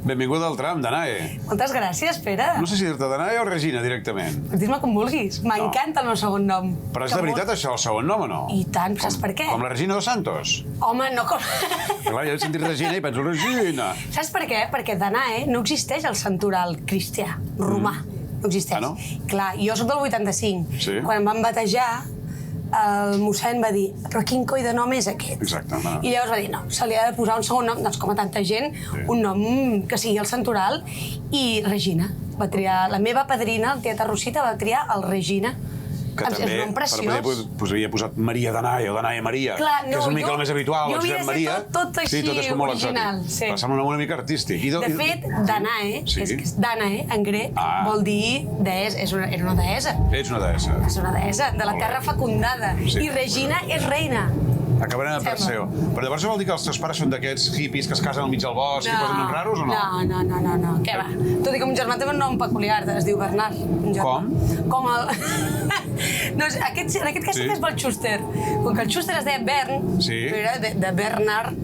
Benvinguda al tram, Danae. Moltes gràcies, Pere. No sé si dir-te Danae o Regina, directament. Dis-me com vulguis. M'encanta el meu segon nom. Però és de veritat això, el segon nom o no? I tant, saps per què? Com la Regina dos Santos. Home, no com... Clar, jo he sentit Regina i penso Regina. Saps per què? Perquè Danae no existeix al santoral cristià, romà. No existeix. Ah, no? Clar, jo soc del 85. Sí. Quan em van batejar, el mossèn va dir però quin coi de nom és aquest? Exacte, home. I llavors va dir, no, se li ha de posar un segon nom, doncs com a tanta gent, un nom que sigui el santoral, i Regina. Va triar, la meva padrina, el tieta Rosita, va triar el Regina. Que És també, un nom preciós. havia posat Maria Danae o Danae Maria, Clar, no, que és una mica el més habitual. jo havia de ser tot així, sí, tot és com molt original, exòtic. sí. Però sembla una mica artístic. De fet, Danae, Sí. és Danae, en grec, vol dir deessa, era una deessa. Ets una deessa. És una deessa, de la Molt bé. terra fecundada. Sí. I Regina és reina. Acabarem a Perseo. Però llavors vol dir que els teus pares són d'aquests hippies que es casen al mig del bosc i posen noms raros o no? No, què va. Tot i que mon germà té un nom peculiar, es diu Bernard. Com? Com el... no, en aquest cas sí que és pel Schuster. Com que el Schuster es deia Bern, Sí. però era de Bernard,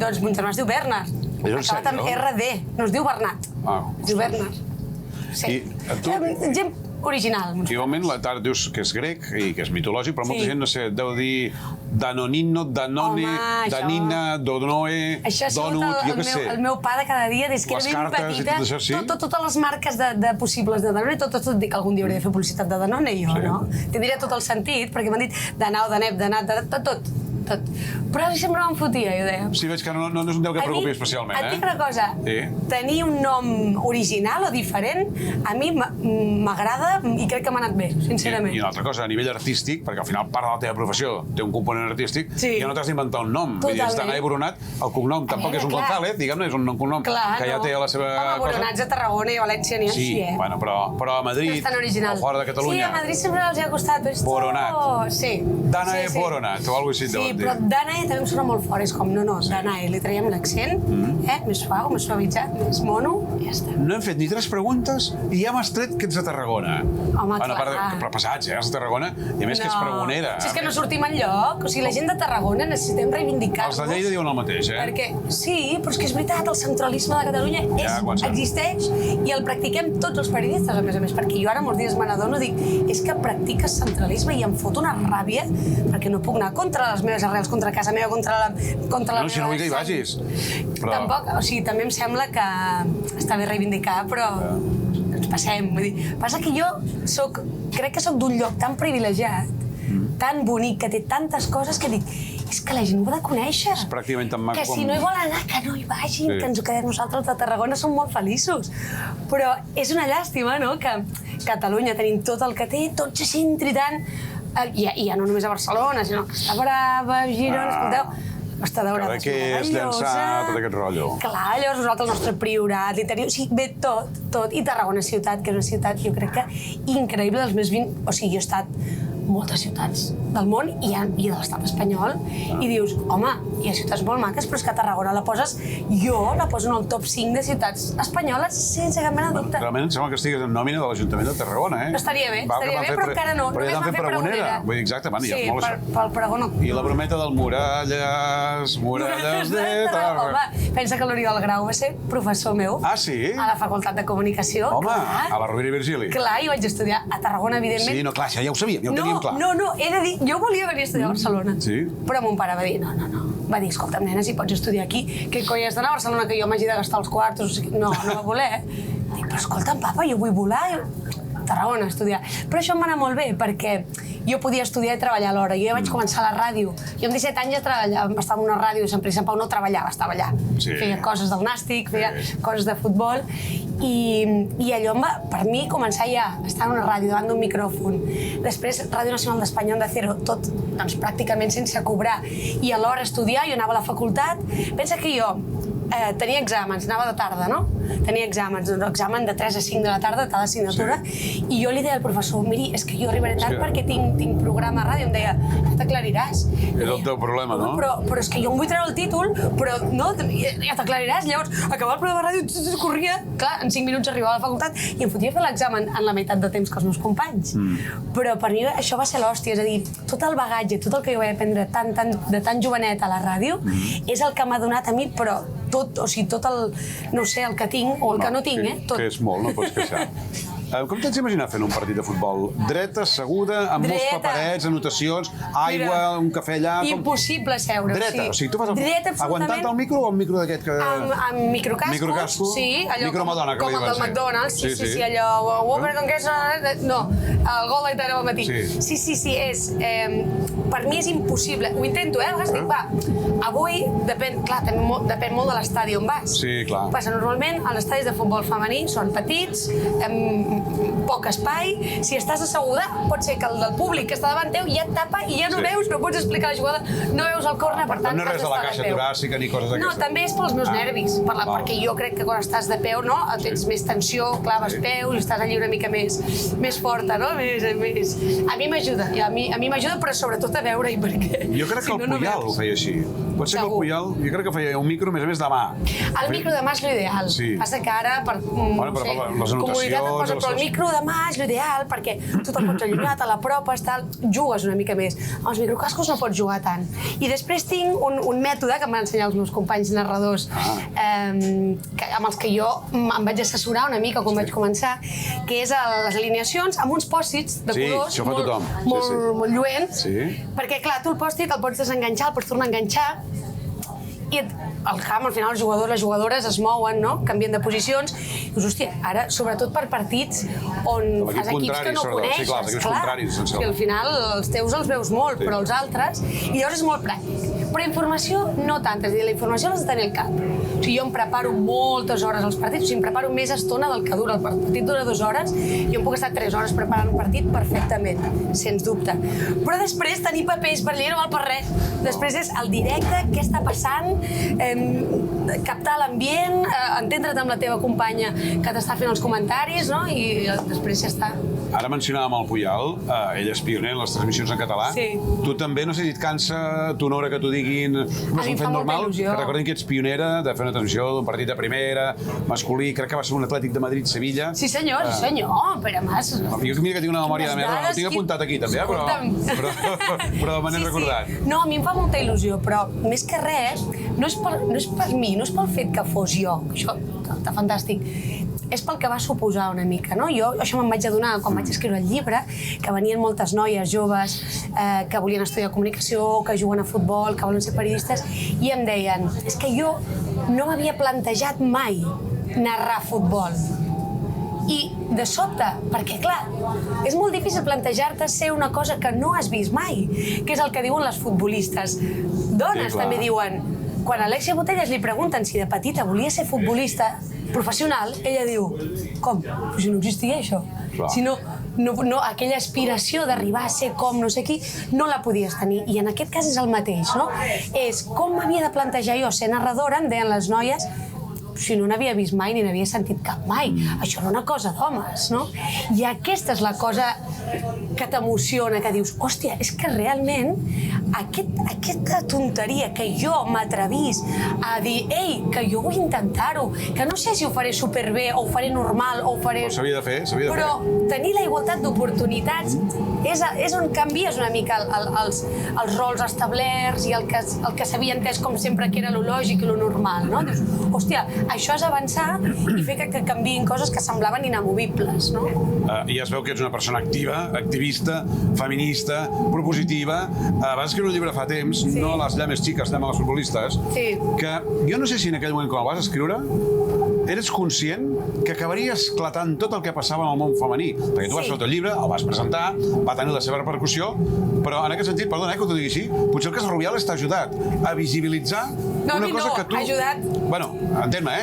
doncs mon germà es diu Bernard. És en Acabat amb sèrio? RD, no es diu Bernat. Es diu Bernard. Sí. I tu- Gent original. Igualment, la Tart dius que és grec i que és mitològic, però molta Sí. gent, no sé, deu dir Danonino, Danone, Home, això- Danina, Donoe, Això ha sigut Donut, jo què sé. el meu pa de cada dia, des que Les era ben cartes i petita. tot això, sí? Totes les marques de possibles de Danone, tot dic que algun dia hauria de fer publicitat de Danone, jo, Sí. no? Tindria tot el sentit, perquè m'han dit Danau, Danep, Danat, tot. Però a mi sempre me'n fotia, jo deia. Sí, veig que no és un teu que preocupi especialment, Et dic una cosa, Sí. tenir un nom original o diferent, a mi m'agrada i crec que m'ha anat bé, sincerament. I una altra cosa, a nivell artístic, perquè al final part de la teva professió té un component artístic, Sí. ja no t'has d'inventar un nom. Vull dir, Totalment. Danae Boronat, el cognom tampoc és un clar. González, diguem-ne, és un cognom Clar, que ja té la seva Home, cosa. Boronats a Tarragona i a València n'hi ha Sí, així, bueno, però a Madrid, No és tan original. o fora de Catalunya... Sí, a Madrid sempre els hi ha costat. Però esto... Boronat. Sí. Danae Boronat, o alguna cosa així Sí, deuen dir. però Danae també em sona molt fort. És com, no, Danae, li traiem l'accent, més suau, més suavitzat, més mono, i ja està. No hem fet ni 3 preguntes i ja m'has tret que ets de Tarragona. Home, Bueno, a part clar. però passats, ets de Tarragona, i a més que ets pregonera. Si és que no sortim enlloc, o sigui, la gent de Tarragona necessitem reivindicar-nos. Els de Lleida diuen el mateix, Perquè, sí, però és que és veritat, el centralisme de Catalunya existeix i el practiquem tots els periodistes, a més, perquè jo ara molts dies me n'adono, dic, és que practiques centralisme i em fot una ràbia perquè no puc anar contra les meves arrels, contra casa meva, contra la No, si no vull que hi vagis. Però... Tampoc, o sigui, també em sembla que està bé reivindicar, però ens passem. Vull dir, passa que jo crec que sóc d'un lloc tan privilegiat, tan bonic, que té tantes coses que dic, és que la gent ho ha de conèixer. És pràcticament tan maco que si no hi vol anar, que no hi vagin, que ens ho quedem nosaltres de Tarragona, som molt feliços. Però és una llàstima, no?, que Catalunya, tenint tot el que té, tot se centri tant, i ja no només a Barcelona, sinó que està brava, Girona, escolteu, Costa Daurada és Cadaqués, meravellosa. Llançà, tot aquest rotllo. Clar, llavors nosaltres, el nostre Priorat, l'interior, o sigui, ve tot. I Tarragona ciutat, que és una ciutat, jo crec que increïble, dels més 20... O sigui, jo he estat moltes ciutats del món i de l'estat espanyol i dius, home, hi ha ciutats molt maques, però és que a Tarragona jo la poso en el top 5 de ciutats espanyoles sense cap mena de dubte. Realment em sembla que estigues en nòmina de l'Ajuntament de Tarragona, eh? Estaria bé, però encara no. Però ja t'han fet pregonera. Vull dir, exacte, ja és molt això. Sí, pel pregó no. I la brometa del Muralles de Tarragona. Home, pensa que l'Oriol Grau va ser professor meu. Ah, sí? A la Facultat de Comunicació. Home, clar. a la Rovira i Virgili. Clar, i vaig estudiar a Tarragona, evidentment. Sí, no, clar, això ja ho sabíem, ja ho teníem clar. No, he de dir, jo volia venir a estudiar a Barcelona. Sí. Però mon pare va dir, no. Va dir, escolta'm, nena, si pots estudiar aquí, què coi has d'anar a Barcelona, que jo m'hagi de gastar els quartos, o sigui, no va voler. Dic, però escolta'm, papa, jo vull volar a Tarragona a estudiar. Però això em va anar molt bé, perquè jo podia estudiar i treballar alhora. Jo ja vaig començar a la ràdio. Jo amb 17 anys ja treballava, estava en una ràdio de Sant Pere i Sant Pau, no treballava, estava allà. Sí. Feia coses del nàstic, feia coses de futbol, i allò em va, per mi, començar ja a estar en una ràdio davant d'un micròfon. Després, Ràdio Nacional d'Espanya, Onda Cero, tot doncs, pràcticament sense cobrar. I alhora estudiar, jo anava a la facultat. Pensa que jo tenia exàmens, anava de tarda, no? tenia exàmens, un examen de 3 a 5 de la tarda, cada assignatura, i jo li deia al professor, miri, és que jo arribaré tard perquè tinc programa a ràdio, em deia, ja t'aclariràs. És el teu problema, no? Però és que jo em vull treure el títol, però no, ja t'aclariràs. Llavors, acabar el programa de ràdio, corria, clar, en 5 minuts arribava a la facultat i em fotia fer l'examen en la meitat de temps que els meus companys. Però per mi això va ser l'hòstia, és a dir, tot el bagatge, tot el que jo vaig aprendre de tan jovenet a la ràdio és el que m'ha donat a mi, però tot, o sigui, tot el, no sé, el que tinc o el que no tinc, tot. Que és molt, no pots queixar. Com t'has imaginat fent un partit de futbol? Dreta, asseguda, amb molts paperets, anotacions, aigua, un cafè allà... Impossible seure. Dreta, o sigui, tu vas aguantant el micro o un micro d'aquest que... Amb microcascos, sí. Micro Madonna, que li diuen. Com el del McDonald's, sí, allò... Perdó, què és? No, el gol d'Aitana al matí. Sí, és... Per mi és impossible. Ho intento, a vegades dic, va, avui depèn molt de l'estadi on vas. Sí, clar. Passa, normalment, els estadis de futbol femení són petits, poc espai. Si estàs asseguda, pot ser que el del públic que està davant teu ja et tapa i ja no veus, no pots explicar la jugada, no veus el córner, per tant, no és res de la caixa toràcica ni coses d'aquestes. No, també és pels meus nervis, perquè jo crec que quan estàs de peu, no, tens més tensió, claves peus i estàs allí una mica més forta, no? A mi m'ajuda, però sobretot a veure-hi, perquè... Jo crec que el Puyal ho feia així. Pot ser que el Puyal, jo crec que feia un micro, a més a més, de mà. El micro de mà és l'ideal. Passa que ara, per comoditat, et posa, però el micro de mà és l'ideal, perquè tu te'l pots allunyar, te l'apropes, jugues una mica més. Amb els microcascos no pots jugar tant. I després tinc un mètode que em van ensenyar els meus companys narradors, amb els que jo em vaig assessorar una mica quan vaig començar, que és les alineacions amb uns pòssits de colors molt lluents, perquè clar, tu el pòssit el pots desenganxar, el pots tornar a enganxar, i al camp, al final, els jugadors, les jugadores es mouen, no? Canvien de posicions. I dius, hòstia, ara, sobretot per partits on fas equips que no coneixes, clar. I al final els teus els veus molt, però els altres... I llavors és molt pràctic. Però informació no tant, és a dir, la informació l'has de tenir al cap. O sigui, jo em preparo moltes hores als partits, o sigui, em preparo més estona del que dura. El partit dura 2 hores, jo em puc estar 3 hores preparant un partit perfectament, sens dubte. Però després tenir papers per allà no val per res. Després és el directe, què està passant, captar l'ambient, entendre't amb la teva companya que t'està fent els comentaris, no? I després ja està. Ara mencionàvem el Puyal, ell és pioner en les transmissions en català. Tu també, no sé si et cansa, t'honora que t'ho diguin, no és un fet normal, que recordem que ets pionera de fer una transmissió d'un partit de primera, masculí, crec que va ser un Atlètic de Madrid-Sevilla. Sí senyor, Pere Mas. Jo mira que tinc una memòria de merda, ho tinc apuntat aquí també, però me n'he recordat. No, a mi em fa molta il·lusió, però més que res, no és per mi, no és pel fet que fos jo, això està fantàstic, és pel que va suposar una mica, no? Jo això me'n vaig adonar quan vaig escriure el llibre, que venien moltes noies joves que volien estudiar comunicació, que juguen a futbol, que volen ser periodistes, i em deien, és que jo no m'havia plantejat mai narrar futbol. I de sobte, perquè clar, és molt difícil plantejar-te ser una cosa que no has vist mai, que és el que diuen les futbolistes. Dones també diuen, quan a Alexia Botelles li pregunten si de petita volia ser futbolista professional, ella diu, com? Però si no existia això. Si no, aquella aspiració d'arribar a ser com no sé qui, no la podies tenir. I en aquest cas és el mateix, no? És com m'havia de plantejar jo ser narradora, em deien les noies, si no n'havia vist mai ni n'havia sentit cap mai. Això era una cosa d'homes, no? I aquesta és la cosa que t'emociona, que dius, hòstia, és que realment aquesta tonteria que jo m'atrevís a dir, ei, que jo vull intentar-ho, que no sé si ho faré superbé o ho faré normal o ho faré... Però s'havia de fer, Però tenir la igualtat d'oportunitats és on canvies una mica els rols establerts i el que s'havia entès com sempre que era lo lògic i lo normal, no? Dius, hòstia, això és avançar i fer que canviïn coses que semblaven inamovibles, no? I es veu que ets una persona activa, activista, feminista, propositiva. Vas escriure un llibre fa temps, no a les llames xiques, anem a les futbolistes, que jo no sé si en aquell moment quan el vas escriure eres conscient que acabaria esclatant tot el que passava en el món femení. Perquè tu vas fer el teu llibre, el vas presentar, va tenir la seva repercussió, però en aquest sentit, perdona que t'ho digui així, potser el cas Rubiales t'ha ajudat a visibilitzar una cosa que tu... ha ajudat... Bueno, entén-me,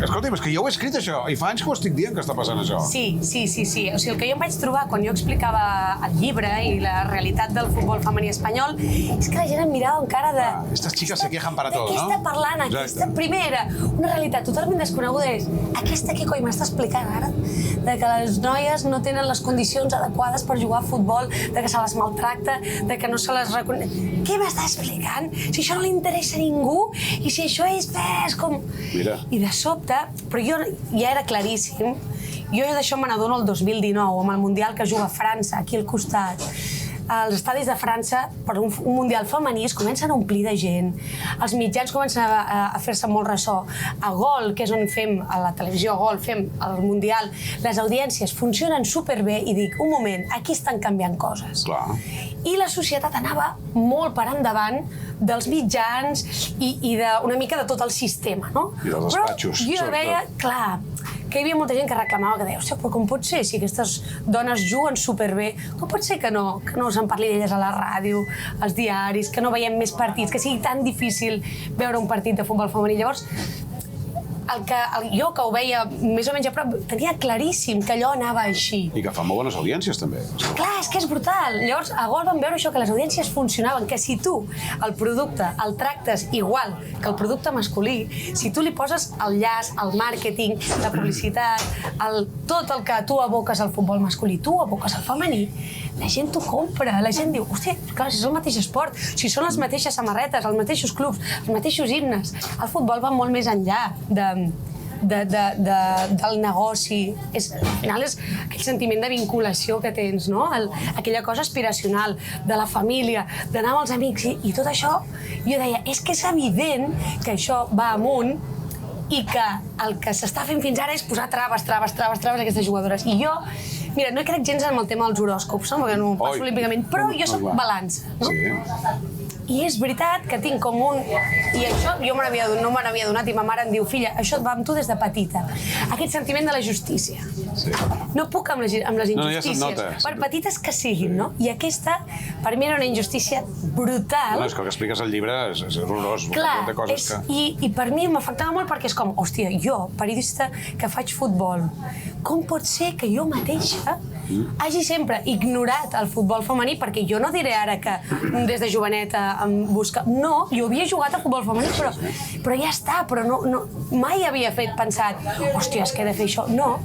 escolta'm, és que jo ho he escrit això, i fa anys que ho estic dient que està passant això. Sí. O sigui, el que jo em vaig trobar quan jo explicava el llibre i la realitat del futbol femení espanyol és que la gent em mirava amb cara de... Estas chicas se quejan para todo, ¿no? ¿De qué está parlant? Aquesta primera, una realitat totalment totalment desconeguda és aquesta que coi m'està explicant ara, de que les noies no tenen les condicions adequades per jugar a futbol, de que se les maltracta, de que no se les reconeix... Què m'està explicant? Si això no li interessa a ningú i si això és com... Mira. I de sobte, però jo ja era claríssim, jo d'això me n'adono el 2019, amb el Mundial que juga a França, aquí al costat. Els estadis de França, per un Mundial femení, es comencen a omplir de gent. Els mitjans comencen a fer-se molt ressò. A Gol, que és on fem, a la televisió Gol, fem el Mundial, les audiències funcionen superbé i dic, un moment, aquí estan canviant coses. Clar. I la societat anava molt per endavant dels mitjans i una mica de tot el sistema, no? I dels despatxos, però jo veia, clar, que hi havia molta gent que reclamava, que deia, hòstia, però com pot ser si aquestes dones juguen superbé? Com pot ser que no se'n parli d'elles a la ràdio, als diaris, que no veiem més partits, que sigui tan difícil veure un partit de futbol femení? Llavors, jo que ho veia més o menys a prop, tenia claríssim que allò anava així. I que fa molt bones audiències, també. Clar, és que és brutal. Llavors, a Gol vam veure això, que les audiències funcionaven, que si tu el producte el tractes igual que el producte masculí, si tu li poses el llaç, el màrqueting, la publicitat, tot el que tu aboques al futbol masculí, tu aboques al femení, la gent t'ho compra, la gent diu, hòstia, clar, si és el mateix esport, si són les mateixes samarretes, els mateixos clubs, els mateixos himnes, el futbol va molt més enllà del negoci. Al final és aquell sentiment de vinculació que tens, no? Aquella cosa aspiracional, de la família, d'anar amb els amics i tot això. Jo deia, és que és evident que això va amunt i que el que s'està fent fins ara és posar traves a aquestes jugadores. I jo, mira, no he crec gens en el tema dels horòscops, no? Perquè no ho passo olímpicament, però jo soc balança, no? Sí. I és veritat que tinc com un... I això jo no me n'havia donat i ma mare em diu, filla, això va amb tu des de petita. Aquest sentiment de la justícia. Sí. No puc amb les injustícies, ja se't nota. per petites que siguin, no? I aquesta, per mi, era una injustícia brutal. No, és que el que expliques al llibre és horrorós. Clar, i per mi m'afectava molt perquè és com, hòstia, jo, periodista que faig futbol, com pot ser que jo mateixa hagi sempre ignorat el futbol femení, perquè jo no diré ara que des de joveneta em busca... No, jo havia jugat a futbol femení, però ja està, però mai havia pensat, hòstia, és que he de fer això. No,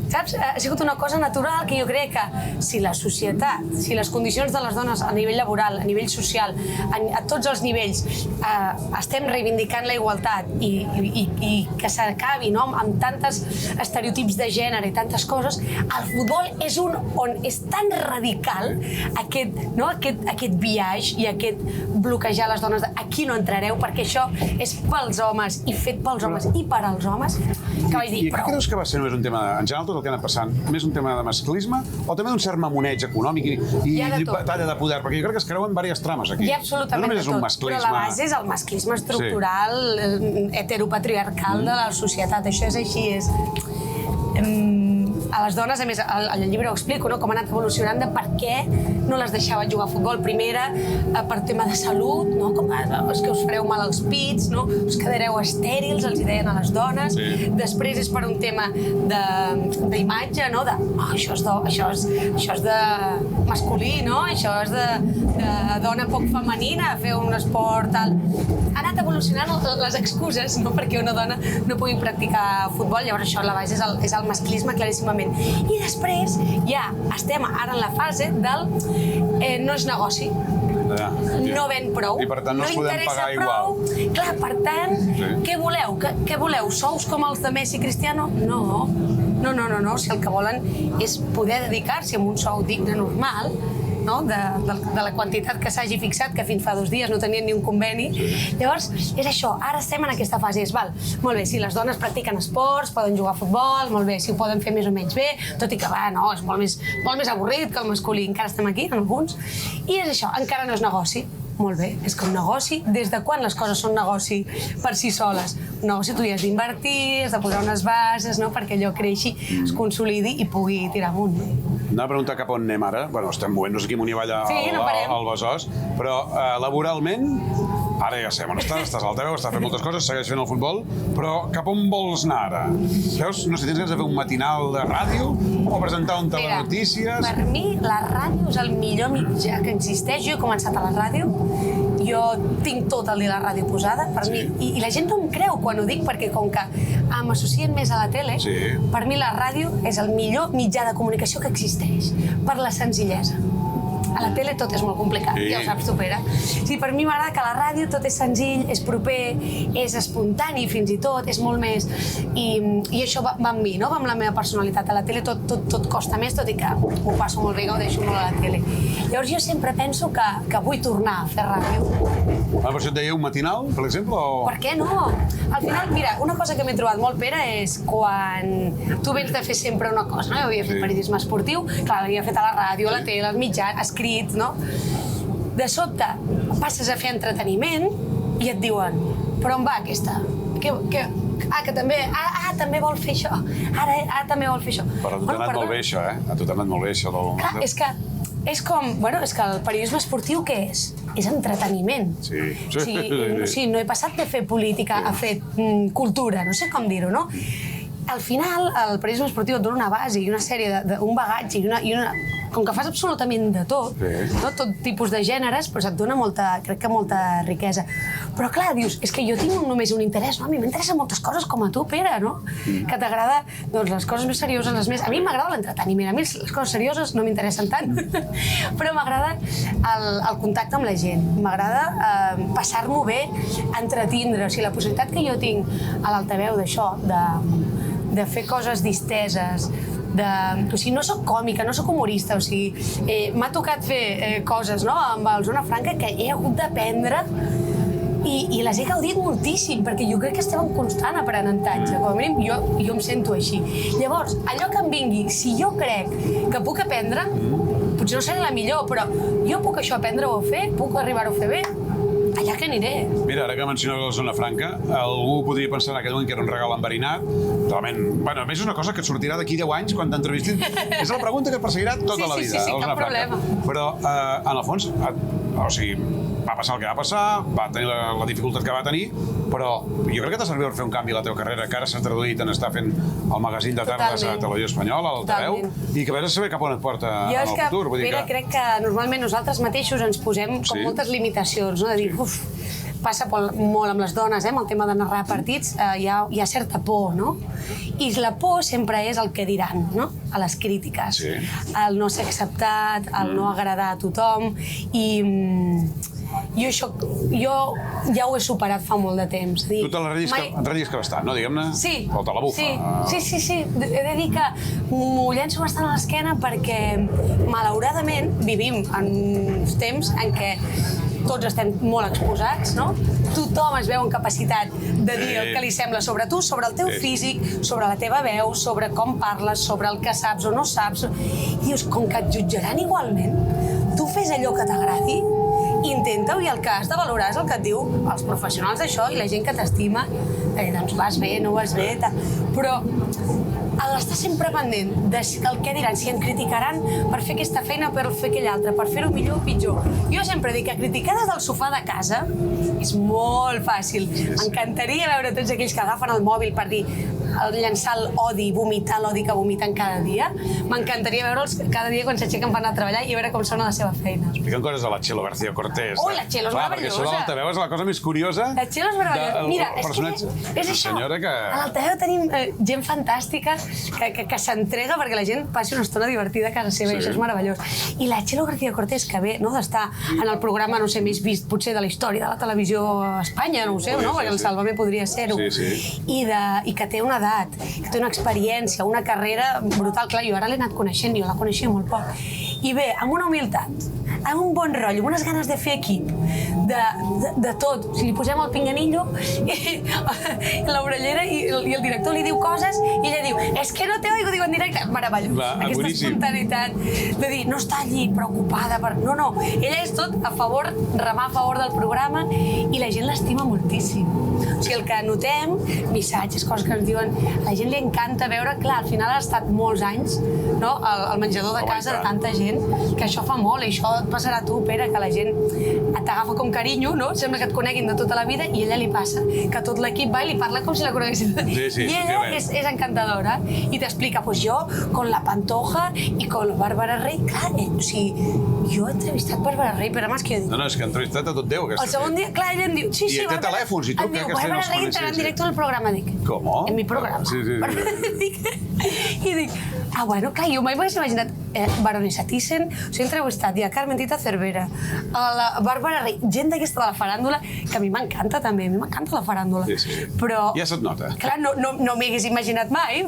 saps? Ha sigut una cosa natural que jo crec que si la societat, si les condicions de les dones a nivell laboral, a nivell social, a tots els nivells, estem reivindicant la igualtat i que s'acabi, no?, amb tantes estereotips de gènere i tantes coses, el futbol és on és tan radical aquest biaix i aquest bloquejar les dones de aquí no entrareu perquè això és pels homes i fet pels homes i per als homes, que vaig dir, I què creus que va ser només un tema, en general tot el que ha anat passant, més un tema de masclisme o també d'un cert mamoneig econòmic i batalla de poder? Perquè jo crec que es creuen diverses trames aquí. Hi ha absolutament de tot, però la base és el masclisme estructural, heteropatriarcal de la societat, això és així, a les dones, a més, al llibre ho explico, no?, com ha anat evolucionant de per què no les deixaven jugar a futbol. Primera, per tema de salut, no?, com és que us fareu mal als pits, no?, us quedareu estèrils, els hi deien a les dones. Sí. Després és per un tema d'imatge, no?, això és de masculí, no?, això és de dona poc femenina, fer un esport tal. Ha anat evolucionant les excuses, no?, perquè una dona no pugui practicar futbol, llavors això, la base és el masclisme claríssimament. I després ja estem ara en la fase del no és negoci, no ven prou, i per tant no es podem pagar igual. Clar, per tant, què voleu? Què voleu? Sous com els de Messi i Cristiano? No, si el que volen és poder dedicar-s'hi a un sou digne normal, no?, de la quantitat que s'hagi fixat, que fins fa 2 dies no tenien ni un conveni. Llavors, és això, ara estem en aquesta fase, molt bé, si les dones practiquen esports, poden jugar a futbol, molt bé, si ho poden fer més o menys bé, tot i que és molt més avorrit que el masculí, encara estem aquí, en alguns, i és això, encara no és negoci. Molt bé, és que un negoci, des de quan les coses són negoci per si soles? Un negoci tu hi has d'invertir, has de posar unes bases, no?, perquè allò creixi, es consolidi i pugui tirar amunt. Anava a preguntar cap on anem ara. Bueno, estem movent, no sé quin amunt i avall al Besòs, però laboralment, ara ja sé, on estàs al teu, estàs fent moltes coses, segueix fent el futbol, però cap on vols anar ara? Veus, no sé, tens ganes de fer un matinal de ràdio o presentar un telenotícies? Mira, per mi la ràdio és el millor mitjà que existeix. Jo he començat a la ràdio, jo tinc tot el dia la ràdio posada, per mi, i la gent no em creu quan ho dic, perquè com que m'associen més a la tele, per mi la ràdio és el millor mitjà de comunicació que existeix, per la senzillesa. A la tele tot és molt complicat, ja ho saps tu, Pere. Sí, per mi m'agrada que a la ràdio tot és senzill, és proper, és espontani fins i tot, és molt més... I això va amb mi, no? Va amb la meva personalitat. A la tele tot costa més, tot i que m'ho passo molt bé, que ho deixo molt a la tele. Llavors jo sempre penso que vull tornar a fer ràdio. Per això et deia un matinal, per exemple? Per què no? Al final, mira, una cosa que m'he trobat molt, Pere, és quan tu vens de fer sempre una cosa, no? Jo havia fet periodisme esportiu, clar, l'havia fet a la ràdio, a la tele, als mitjans, escrit, no? De sobte passes a fer entreteniment i et diuen, però on va aquesta? Que també, també vol fer això, ara també vol fer això. Però a tu t'ha anat molt bé això, eh? A tu t'ha anat molt bé això del... Clar, és com, bueno, és que el periodisme esportiu què és? És entreteniment. Sí. No he passat de fer política a fer cultura, no sé com dir-ho, no? Al final, el periodisme esportiu et dona una base i una sèrie, un bagatge i una... Com que fas absolutament de tot, no? Tot tipus de gèneres, però et dona crec que molta riquesa. Però clar, dius, és que jo tinc només un interès, no? A mi m'interessen moltes coses com a tu, Pere, no? Que t'agrada, doncs, les coses més serioses, les més... A mi m'agrada l'entreteniment, a mi les coses serioses no m'interessen tant, però m'agrada el contacte amb la gent, m'agrada passar-m'ho bé, entretindre, o sigui, la possibilitat que jo tinc a l'altaveu d'això, de fer coses disteses, o sigui, no soc còmica, no soc humorista, o sigui, m'ha tocat fer coses, no?, amb el Zona Franca que he hagut d'aprendre i les he gaudit moltíssim, perquè jo crec que estem en constant aprenentatge, com a mínim jo em sento així. Llavors, allò que em vingui, si jo crec que puc aprendre, potser no seré la millor, però jo puc això aprendre-ho a fer, puc arribar-ho a fer bé, allà que aniré. Mira, ara que mencioneu la Zona Franca, algú podria pensar en aquell moment que era un regal enverinat. Realment, bueno, a més és una cosa que et sortirà d'aquí 10 anys quan t'entrevistin. És la pregunta que et perseguirà tota la vida. Sí, cap problema. Però, en el fons, o sigui, va passar el que va passar, va tenir la dificultat que va tenir, però jo crec que t'ha servit per fer un canvi a la teva carrera, que ara s'ha traduït en estar fent el magazín de tardes a Televisió Espanyola, a l'Altaveu, i que vés a saber cap on et porta en el futur. Jo és que, Pere, crec que normalment nosaltres mateixos ens posem com moltes limitacions, no? De dir, passa molt amb les dones, amb el tema de narrar partits, hi ha certa por, no? I la por sempre és el que diran, no? A les crítiques. El no ser acceptat, el no agradar a tothom, i jo ja ho he superat fa molt de temps. Tu te l'enrenyisques bastant, no, diguem-ne? Sí. O te la bufa. Sí. He de dir que m'ho llenço bastant a l'esquena perquè, malauradament, vivim en uns temps en què tots estem molt exposats, no? Tothom es veu en capacitat de dir el que li sembla sobre tu, sobre el teu físic, sobre la teva veu, sobre com parles, sobre el que saps o no saps. I dius, com que et jutjaran igualment, tu fes allò que t'agradi, intenta-ho, i el que has de valorar és el que et diu els professionals d'això i la gent que t'estima, doncs vas bé, no vas bé, però l'estar sempre pendent del què diran, si em criticaran per fer aquesta feina, per fer aquella altra, per fer-ho millor o pitjor. Jo sempre dic que criticar des del sofà de casa és molt fàcil. M'encantaria veure tots aquells que agafen el mòbil per dir, llançar l'odi, vomitar l'odi que vomiten cada dia. M'encantaria veure'ls cada dia quan s'aixequen per anar a treballar i veure com sona la seva feina. Expliquen coses de la Txelo García Cortés. Ui, la Txelo és meravellosa. Perquè això de l'Altaveu és la cosa més curiosa. La Txelo és meravellosa. Mira, és això. A l'Altaveu tenim gent fantàstica que s'entrega perquè la gent passi una estona divertida a casa seva, i això és meravellós. I la Txelo García Cortés, que ve d'estar en el programa, no sé, més vist potser de la història de la televisió a Espanya, no ho sé, perquè el Sálvame podria ser-ho, i que té una edat, que té una experiència, una carrera brutal. Clar, jo ara l'he anat coneixent, jo la coneixia molt poc. I ve amb una humilitat, amb un bon rotllo, amb unes ganes de fer equip, de tot. Si li posem el pinganillo, l'orellera i el director li diu coses i ella diu, és que no te oigo, diu en directe. Meravellós. Aquesta espontaneïtat de dir, no està allí preocupada per... No, ella és tot a favor, remar a favor del programa, i la gent l'estima moltíssim. O sigui, el que notem, missatges, coses que ens diuen, a la gent li encanta veure, clar, al final ha estat molts anys, no?, al menjador de casa de tanta gent, que això fa molt, i això et passarà a tu, Pere, que la gent t'agafa com carinyo, no? Sembla que et coneguin de tota la vida i a ella li passa que tot l'equip va i li parla com si la coneguessin. Sí, I ella és encantadora i t'explica, pues jo, con la Pantoja i con la Bàrbara Rey, clar, o sigui, jo he entrevistat Bàrbara Rey, però més que jo dic... No, és que ha entrevistat a tot Déu, aquesta. El segon dia, clar, ella em diu... Sí, I té telèfons i tot, que aquesta no els Bàrbara Rey entrarà en directe al programa, dic. Com? En mi programa. Sí. I dic, bueno, clar, jo mai m'hagués imaginat Baronessa Thyssen, he entrevistat a Carmen Tita Cervera, a la Bàrbara Rey, gent d'aquesta de la faràndula, que a mi m'encanta també, a mi m'encanta la faràndula. Sí. Però... Ja se't nota. Clar, no m'hi hagués imaginat mai.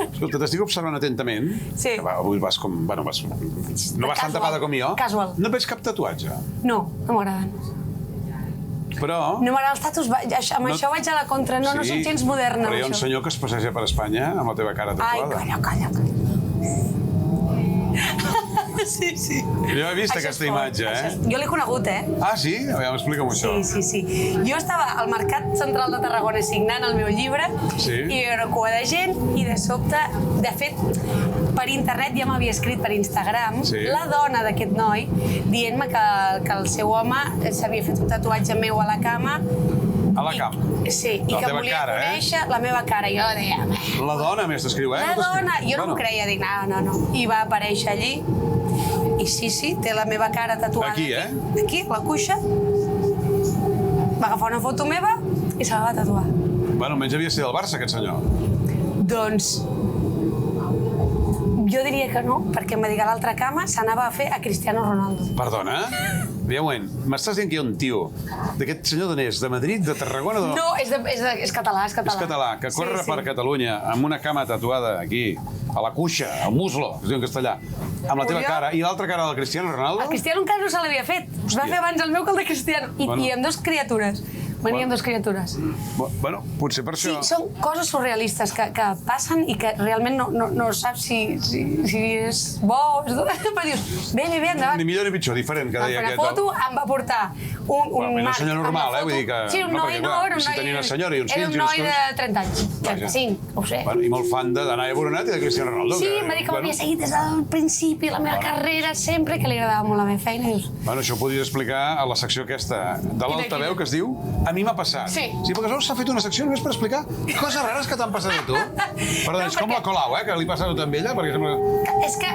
Escolta, t'estic observant atentament. Sí. Avui vas com... Bueno, no vas tan tapada com jo. Casual. No et veig cap tatuatge. No m'agraden. Però... No m'agrada els tatus, amb això vaig a la contra, no soc gens moderna. Però hi ha un senyor que es passeja per Espanya amb la teva cara tatuada. Ai, calla. Sí. Jo he vist aquesta imatge, Jo l'he conegut, Ah, sí? Aviam, explica'm això. Sí. Jo estava al Mercat Central de Tarragona signant el meu llibre i hi havia una cua de gent i de sobte, de fet, per internet ja m'havia escrit per Instagram la dona d'aquest noi dient-me que el seu home s'havia fet un tatuatge meu a la cama. A la cama? Sí, i que volia conèixer la meva cara. Jo deia... La dona, més t'escriu, La dona! Jo no m'ho creia, dic, no. I va aparèixer allí i sí, té la meva cara tatuada. Aquí, Aquí, a la cuixa. Va agafar una foto meva i se la va tatuar. Bueno, almenys havia de ser del Barça, aquest senyor. Doncs... Jo diria que no, perquè em va dir que a l'altra cama s'anava a fer a Cristiano Ronaldo. Perdona? Aviam, m'estàs dient que hi ha un tio d'aquest senyor d'on és? De Madrid, de Tarragona? No, és català, és català. És català, que corre per Catalunya amb una cama tatuada aquí, a la cuixa, al muslo, es diu en castellà, amb la teva cara, i l'altra cara del Cristiano Ronaldo? El Cristiano encara no se l'havia fet. Es va fer abans el meu que el de Cristiano. I amb dues criatures. Venien dues criatures. Bueno, potser per això... Sí, són coses surrealistes que passen i que realment no saps si és bo o és dolent. Però dius, bé, endavant. Ni millor ni pitjor, diferent, que deia aquest. Una foto em va portar un marc... Un senyor normal, vull dir que... Sí, un noi, si tenia una senyora i uns fills... Era un noi de 30 anys, 35, ho sé. I molt fan de Naya Boronat i de Cristiano Ronaldo. Sí, em va dir que m'havia seguit des del principi, la meva carrera, sempre, que li agradava molt la meva feina. Bueno, això ho podries explicar a la secció aquesta de l'altaveu, que es diu A mi m'ha passat. Sí. Sí, perquè s'ha fet una secció només per explicar coses rares que t'han passat a tu. Perdó, és com la Colau, que li passa a tot amb ella, perquè sembla... És que,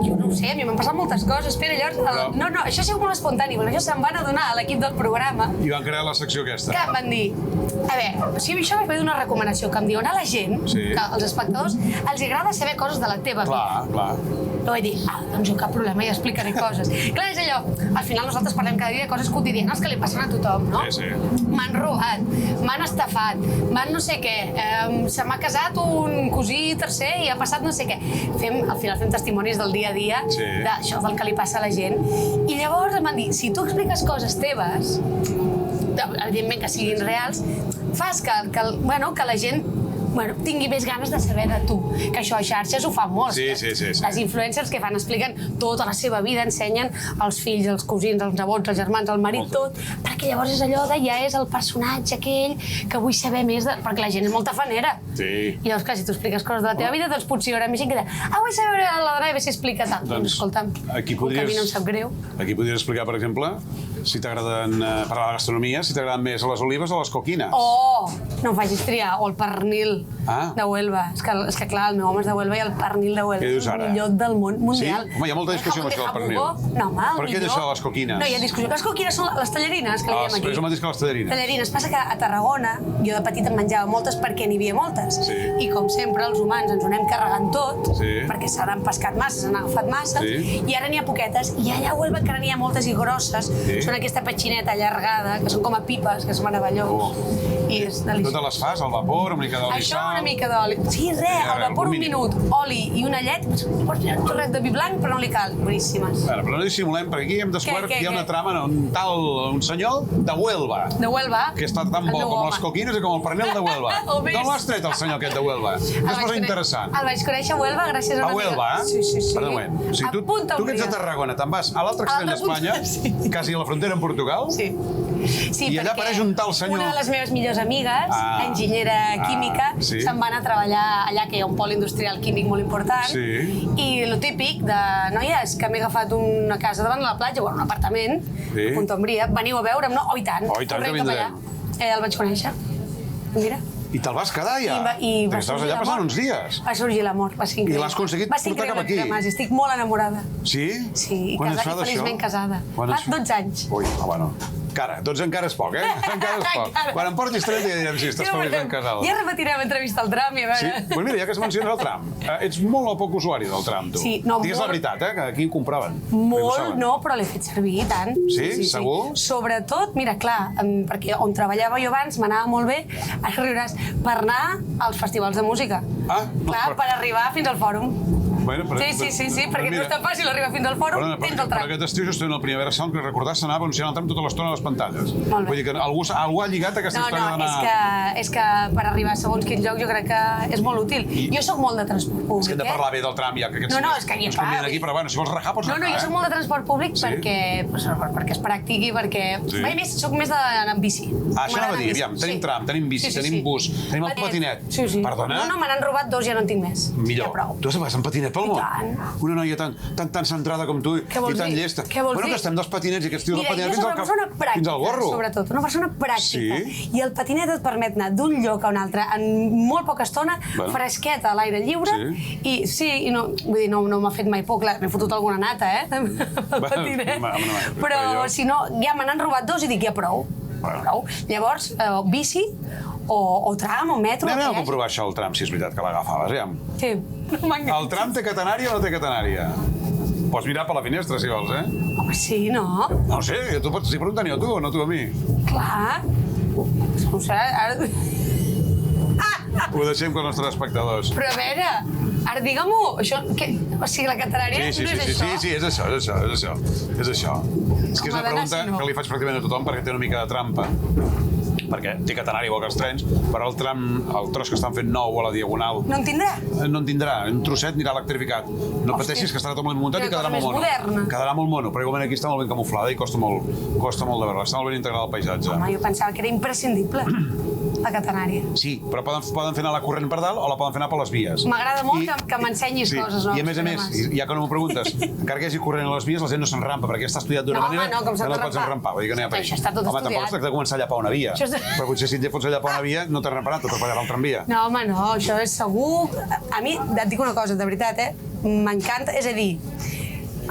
jo no ho sé, a mi m'han passat moltes coses. Espera, llavors... No, això ha sigut molt espontani, perquè això se'n van adonar a l'equip del programa. I van crear la secció aquesta. Que em van dir, a veure, si això m'ha fet una recomanació, que em diuen a la gent, que als espectadors, els agrada saber coses de la teva vida. Clar. I vaig dir, doncs jo cap problema, ja explicaré coses. Clar, és allò, al final nosaltres parlem cada dia de coses quotidianes que li passen a tothom, no? Sí. M'han robat, m'han estafat, m'han no sé què, se m'ha casat un cosí tercer i ha passat no sé què. Al final fem testimonis del dia a dia d'això, del que li passa a la gent. I llavors em van dir, si tu expliques coses teves, evidentment que siguin reals, fas que la gent tingui més ganes de saber de tu. Que això a xarxes ho fan molt. Sí. Les influencers que fan expliquen tota la seva vida, ensenyen als fills, als cosins, als nebots, als germans, al marit, tot, perquè llavors és allò de ja és el personatge aquell que vull saber més de... Perquè la gent és molt tafanera. Sí. I llavors, clar, si tu expliques coses de la teva vida, doncs potser hi haurà més gent que dirà vull saber la Dreve si explica tant. Doncs, escolta'm, que a mi no em sap greu. Aquí podries explicar, per exemple, si t'agraden, parlar de gastronomia, si t'agraden més les olives o les coquines. No em facis triar, o el pernil de Huelva. És que clar, el meu home és de Huelva i el pernil de Huelva és el millor del món mundial. Sí? Home, hi ha molta discussió amb això del pernil. No, home, el per què d'això de les coquines? No, hi ha discussió. Les coquines són les tallarines, que li diem aquí. És el mateix que les tallarines. Tallarines. Passa que a Tarragona, jo de petita en menjava moltes perquè n'hi havia moltes. I com sempre, els humans ens ho anem carregant tot, perquè se n'han pescat massa, se n'han agafat massa, i ara n'hi ha poquetes, i allà a Huelva encara n'hi ha moltes i grosses. Són aquesta petxineta allargada, que són com a pipes, que és meravellós. I és deliciós. Totes les fas al vapor, una mica d'oli i sal? Això, una mica d'oli. Sí, al vapor un minut, oli i una llet, pots un xorret de vi blanc, però no li cal. Boníssimes. Però no dissimulem, perquè aquí hem descobert que hi ha una trama un senyor de Huelva. De Huelva. Que està tan bo com les coquines i com el pernil de Huelva. D'on l'has tret, el senyor aquest de Huelva? És cosa interessant. El vaig conèixer a Huelva gràcies a una amiga. A Huelva, Sí. Perdó, o sigui, tu que ets de Tarragona, te'n vas a l'altre extrem d'Espanya, quasi a la frontera amb Portugal, i allà apareix un tal senyor... Una de les meves millors amigues, enginyera química, se'n van a treballar allà, que hi ha un pol industrial químic molt important, i el típic de noies que m'he agafat una casa davant de la platja, un apartament, a Punta Umbria, veniu a veure'm, no? Oh, i tant, que vindrem. El vaig conèixer, mira. I te'l vas quedar ja? I va estaves allà passant uns dies. Va sorgir l'amor, va ser increïble. I l'has aconseguit portar cap aquí? Estic molt enamorada. Sí? Sí, i Quan ens fa d'això? feliçment casada. Fa 12 anys. Ui, bueno. Encara, 12 encara és poc, eh? Encara és poc. Quan em portis 30 ja direm si estàs feliçment casada. Ja repetirem entrevista al tram i a veure... Sí? Pues mira, ja que es menciona el tram, ets molt o poc usuari del tram, tu. Sí, no, digues la veritat, que aquí ho compraven. Molt, no, però l'he fet servir, i tant. Sí? Segur? Sobretot, mira, clar, perquè on treballava jo abans m'anava molt bé, ara riuràs, per anar als festivals de música. Clar, per arribar fins al fòrum. Sí, perquè no és tan fàcil arribar fins al fòrum, tens el tram. Per aquest estiu, jo estic en el Primavera Sound, que recordar s'anava anunciant el tram tota l'estona a les pantalles. Molt bé. Vull dir que algú ha lligat aquesta història d'anar... No, és que per arribar a segons quin lloc jo crec que és molt útil. Jo sóc molt de transport públic, És que hem de parlar bé del tram, ja que aquests... No, és que ens conviden aquí, però bueno, si vols rajar, pots rajar. No, jo sóc molt de transport públic perquè és pràctic i perquè... Soc més d'anar amb bici. Això anava a dir, aviam, tenim tram, tenim bici, tenim bus, tenim el patinet. Perdona? No, me n'han robat 2 i ja no en tinc més. Millor. Tu vas amb patinet pel món? Una noia tan centrada com tu i tan llesta. Bueno, que estem dels patinets i aquests tios del patinet fins al gorro. Sobretot, una persona pràctica. I el patinet et permet anar d'un lloc a un altre en molt poca estona, fresquet a l'aire lliure, i no m'ha fet mai por, clar, m'he fotut alguna nata, el patinet. Però si no, ja me n'han robat 2 i dic, ja prou. Llavors, bici, o tram, o metro... Anem a comprovar això, el tram, si és veritat que l'agafaves, aviam. Sí. El tram té catenària o no té catenària? Pots mirar per la finestra, si vols, eh? Home, sí, no? No ho sé, tu pots preguntar-hi a tu o no tu a mi. Clar. No sé, ara... Ho deixem amb els nostres espectadors. Però a veure, ara digue-m'ho, això... O sigui, la catenària no és això? Sí, és això. És que és una pregunta que li faig pràcticament a tothom perquè té una mica de trampa. Perquè té catenària igual que els trens, però el tram, el tros que estan fent nou a la Diagonal... No en tindrà? No en tindrà, un trosset anirà electrificat. No pateixis que estarà tot molt muntat i quedarà molt mono. Quedarà molt mono, però igualment aquí està molt ben camuflada i costa molt de veure. Està molt ben integrada al paisatge. Home, jo pensava que era imprescindible, la catenària. Sí, però poden fer anar la corrent per dalt o la poden fer anar per les vies. M'agrada molt que m'ensenyis coses noves. I a més, ja que no m'ho preguntes, encara que hi hagi corrent a les vies, la gent no s'enrampa, perquè està estudiat d'una manera que no pots enrampar. Vull dir que no hi ha perill. Això està tot estudiat. Home, tampoc es tracta de començar a llapar una via. Però potser si et fots a llapar una via, no t'enramparan, tot treballarà al tramvia. No, home, no, això és segur. A mi, et dic una cosa, de veritat, m'encanta, és a dir,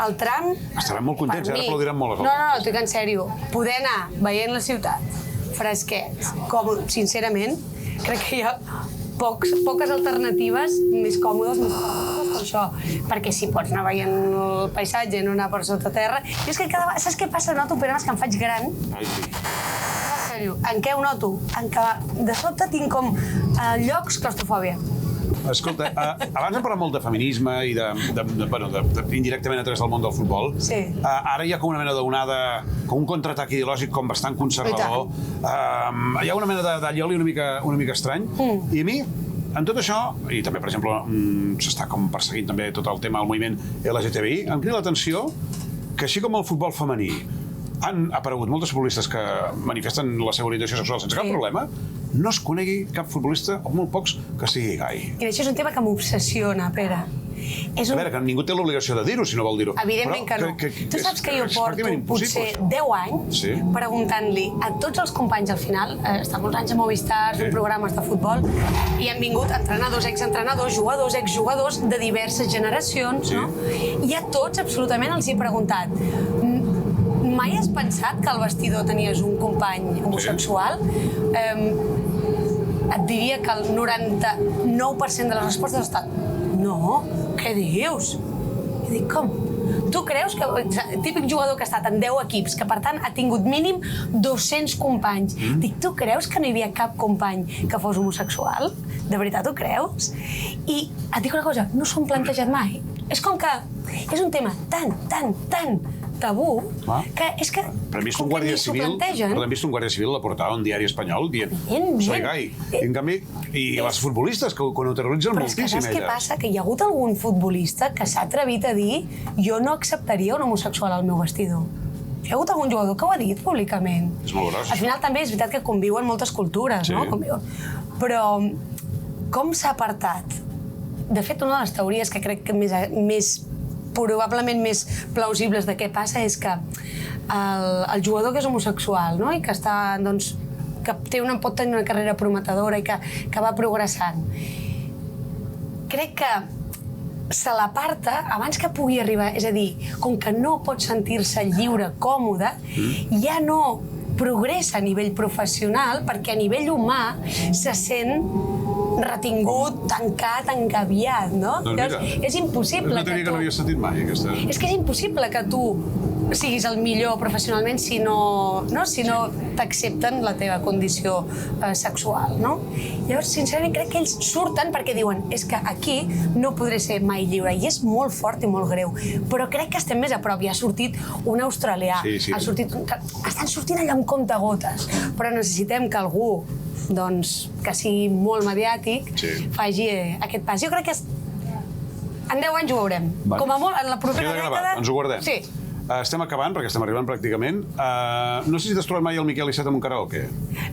el tram... Estaran molt contents, ara aplaudiran molt. No, t'ho dic en sèrio. Poder anar veient la ciutat, fresquet, còmode, sincerament, crec que hi ha poques alternatives més còmodes que això, perquè si pots anar veient el paisatge, no anar per sota terra. I és que cada vegada, saps què passa? Noto, Pere, que em faig gran. En què ho noto? En què de sobte tinc com llocs claustrofòbia. Escolta, abans hem parlat molt de feminisme i indirectament a través del món del futbol. Sí. Ara hi ha com una mena d'onada, com un contraatac ideològic com bastant conservador. Hi ha una mena de llioli una mica estrany. I a mi, en tot això, i també, per exemple, s'està com perseguint també tot el tema del moviment LGTBI, em crida l'atenció que així com el futbol femení han aparegut moltes futbolistes que manifesten la seva orientació sexual sense cap problema, no es conegui cap futbolista, o molt pocs, que sigui gai. I això és un tema que m'obsessiona, Pere. A veure, que ningú té l'obligació de dir-ho, si no vol dir-ho. Evidentment que no. Tu saps que jo porto potser 10 anys preguntant-li a tots els companys al final, està molts anys a Movistar, fent programes de futbol, i han vingut entrenadors, exentrenadors, jugadors, exjugadors de diverses generacions, no? I a tots, absolutament, els he preguntat: mai has pensat que al vestidor tenies un company homosexual? Et diria que el 99% de les respostes ha estat no, què dius? I dic, com? Tu creus que... Típic jugador que ha estat en 10 equips, que per tant ha tingut mínim 200 companys. Dic, tu creus que no hi havia cap company que fos homosexual? De veritat ho creus? I et dic una cosa, no s'ho han plantejat mai. És com que és un tema tan tabú, que és que... Però hem vist un guàrdia civil la portar a un diari espanyol dient soy gai. En canvi, i les futbolistes, que ho terroritzen moltíssim, elles. Però és que saps què passa? Que hi ha hagut algun futbolista que s'ha atrevit a dir jo no acceptaria un homosexual al meu vestidor. Hi ha hagut algun jugador que ho ha dit públicament. És molt gros. Al final també és veritat que conviuen moltes cultures, no? Però com s'ha apartat? De fet, una de les teories que crec que probablement més plausibles de què passa és que el jugador que és homosexual, no? I que està, doncs, que pot tenir una carrera prometedora i que va progressant, crec que se l'aparta abans que pugui arribar, és a dir, com que no pot sentir-se lliure, còmode, ja no progressa a nivell professional perquè a nivell humà se sent retingut, tancat, engabiat, no? Doncs mira, és impossible és una teoria que no havia sentit mai, aquesta. És que és impossible que tu siguis el millor professionalment si no t'accepten la teva condició sexual, no? Llavors, sincerament, crec que ells surten perquè diuen és que aquí no podré ser mai lliure, i és molt fort i molt greu, però crec que estem més a prop. Ja ha sortit un australià, estan sortint allà amb comptagotes, però necessitem que algú que sigui molt mediàtic faci aquest pas. Jo crec que en 10 anys ho veurem. Com a molt, en la propera dècada... Ens ho guardem. Sí. Estem acabant, perquè estem arribant pràcticament. No sé si t'has trobat mai el Miquel Iceta en un karaoke.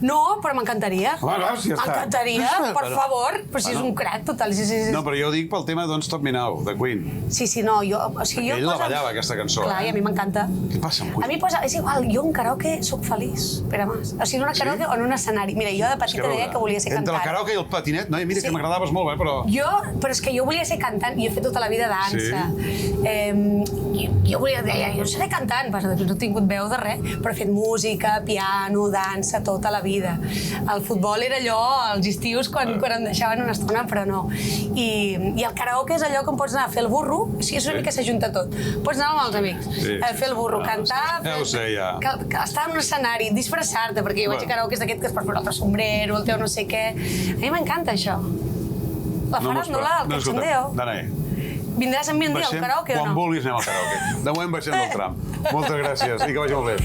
No, però m'encantaria. Home, ja està. M'encantaria, per favor. Però si és un crac total. No, però jo dic pel tema Don't Stop Me Now, de Queen. Sí, no, jo... Ell la ballava, aquesta cançó. Clar, i a mi m'encanta. Què passa amb Queen? A mi és igual, jo en karaoke soc feliç, Pere Mas. O sigui, en un karaoke o en un escenari. Mira, jo de petita deia que volia ser cantant. Entre el karaoke i el patinet, no? Mira que m'agradaves molt, però... Però és que jo volia ser cantant, i he fet tota la vida dansa. Jo volia dir, jo seré cantant, no he tingut veu de res, però he fet música, piano, dansa, tota la vida. El futbol era allò, als estius, quan em deixaven una estona, però no. I el karaoke és allò que pots anar a fer el burro, és una mica s'ajunta tot. Pots anar amb els amics, fer el burro, cantar, estar en un escenari, disfressar-te, perquè jo vaig a karaoke d'aquest que es pot posar el teu sombrero, el teu no sé què. A mi m'encanta això. La faràndula, el cachondeo. Vindràs amb mi un dia al karaoke o no? Quan vulguis anem al karaoke. De moment baixem del tram. Moltes gràcies i que vagi molt bé.